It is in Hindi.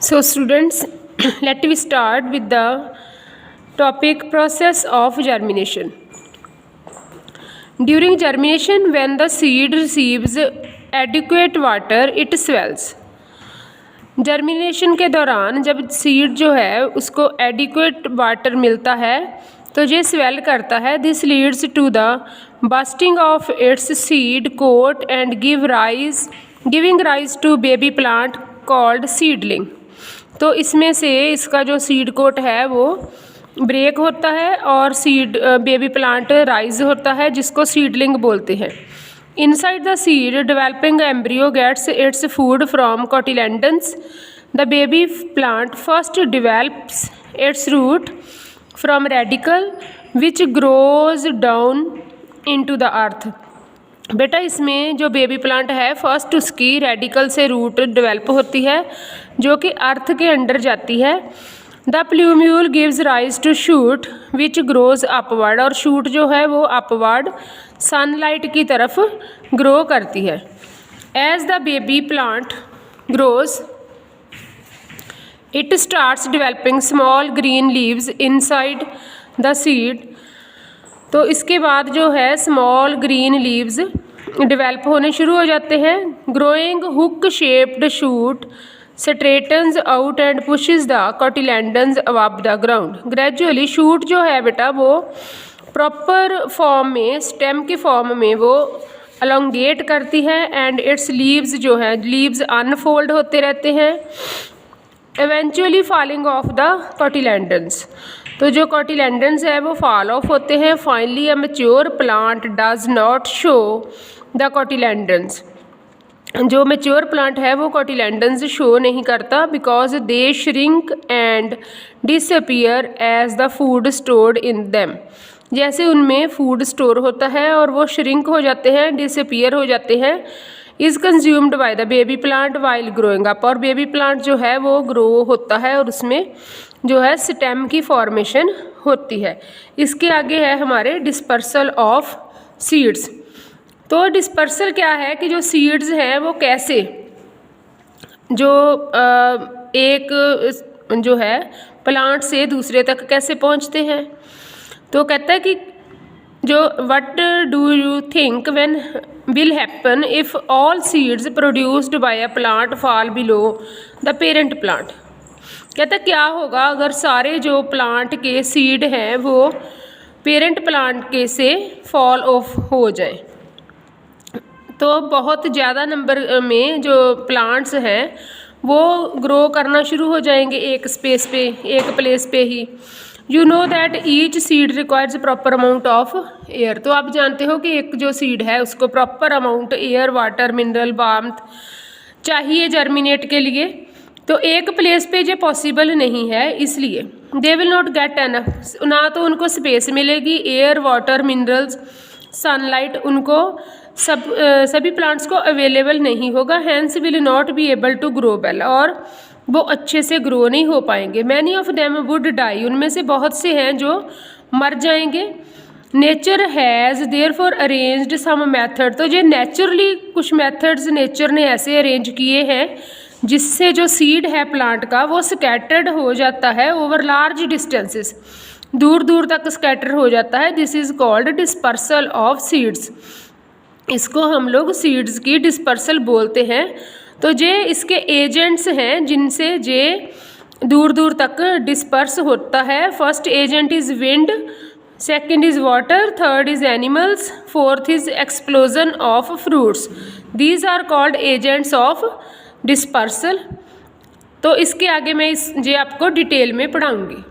So students, let me start with the topic process of germination. During germination, when the seed receives adequate water, it swells. Germination के दौरान जब सीड जो है उसको एडिक्वेट वाटर मिलता है तो ये स्वेल करता है. This leads to the bursting of its seed coat and giving rise to baby plant called seedling. तो इसमें से इसका जो सीड कोट है वो ब्रेक होता है और सीड बेबी प्लांट राइज होता है जिसको सीडलिंग बोलते हैं. Inside the seed, developing embryo gets its food from cotyledons. The baby plant first develops its root from radicle, which grows down into the earth. बेटा इसमें जो बेबी प्लांट है फर्स्ट उसकी रेडिकल से रूट डेवलप होती है जो कि अर्थ के अंडर जाती है. The plumule gives rise to shoot which grows upward. और शूट जो है वो अपवर्ड सनलाइट की तरफ ग्रो करती है. As the baby plant grows it starts developing small green leaves inside the seed. तो इसके बाद जो है स्मॉल ग्रीन लीव्स डेवलप होने शुरू हो जाते हैं. Growing hook shaped shoot straightens out and pushes the cotyledons above the ground. Gradually shoot जो है बेटा वो प्रॉपर फॉर्म में स्टेम की फॉर्म में वो अलोंगेट करती है एंड इट्स लीव्स जो है लीव्स अनफोल्ड होते रहते हैं eventually falling off the cotyledons. तो जो कोटिलेडन्स है वो फॉल ऑफ होते हैं. Finally a mature plant does not show the cotyledons. जो मैच्योर प्लांट है वो कोटिलेडन्स शो नहीं करता because they shrink and disappear as the food stored in them. जैसे उनमें फूड स्टोर होता है और वो श्रिंक हो जाते हैं डिसअपीयर हो जाते हैं. Is consumed by the baby plant while growing up. और बेबी प्लांट जो है वो ग्रो होता है और उसमें जो है स्टेम की फॉर्मेशन होती है. इसके आगे है हमारे डिस्पर्सल ऑफ सीड्स. तो डिस्पर्सल क्या है कि जो सीड्स हैं वो कैसे जो एक जो है प्लांट से दूसरे तक कैसे पहुंचते हैं. तो कहता है कि जो what do you think when will happen if all seeds produced by a plant fall below the parent plant. कहता है क्या होगा अगर सारे जो प्लांट के सीड हैं वो पेरेंट प्लांट के से फॉल ऑफ हो जाए. तो बहुत ज़्यादा नंबर में जो प्लांट्स हैं वो ग्रो करना शुरू हो जाएंगे एक स्पेस पे एक प्लेस पे ही. You know that each seed requires proper amount of air. तो आप जानते हो कि एक जो सीड है उसको proper amount air water mineral warmth चाहिए जर्मिनेट के लिए. तो एक प्लेस पे ये पॉसिबल नहीं है इसलिए they will not get enough. ना तो उनको स्पेस मिलेगी एयर वाटर मिनरल्स सनलाइट उनको सभी प्लांट्स को अवेलेबल नहीं होगा. Hence will not be able to grow well. और वो अच्छे से ग्रो नहीं हो पाएंगे. Many of them would die. उनमें से बहुत से हैं जो मर जाएंगे. Nature has therefore arranged some method. तो ये नेचुरली कुछ मेथड्स नेचर ने ऐसे अरेंज किए हैं जिससे जो सीड है प्लांट का वो स्कैटर्ड हो जाता है ओवर लार्ज डिस्टेंसेस. दूर दूर तक स्कैटर हो जाता है. This is called dispersal of seeds. इसको हम लोग सीड्स की डिस्पर्सल बोलते हैं. तो ये इसके एजेंट्स हैं जिनसे ये दूर दूर तक डिस्पर्स होता है. First agent is wind, second is water, third is animals, fourth is explosion of fruits. These are called agents of dispersal. तो इसके आगे मैं ये आपको डिटेल में पढ़ाऊँगी.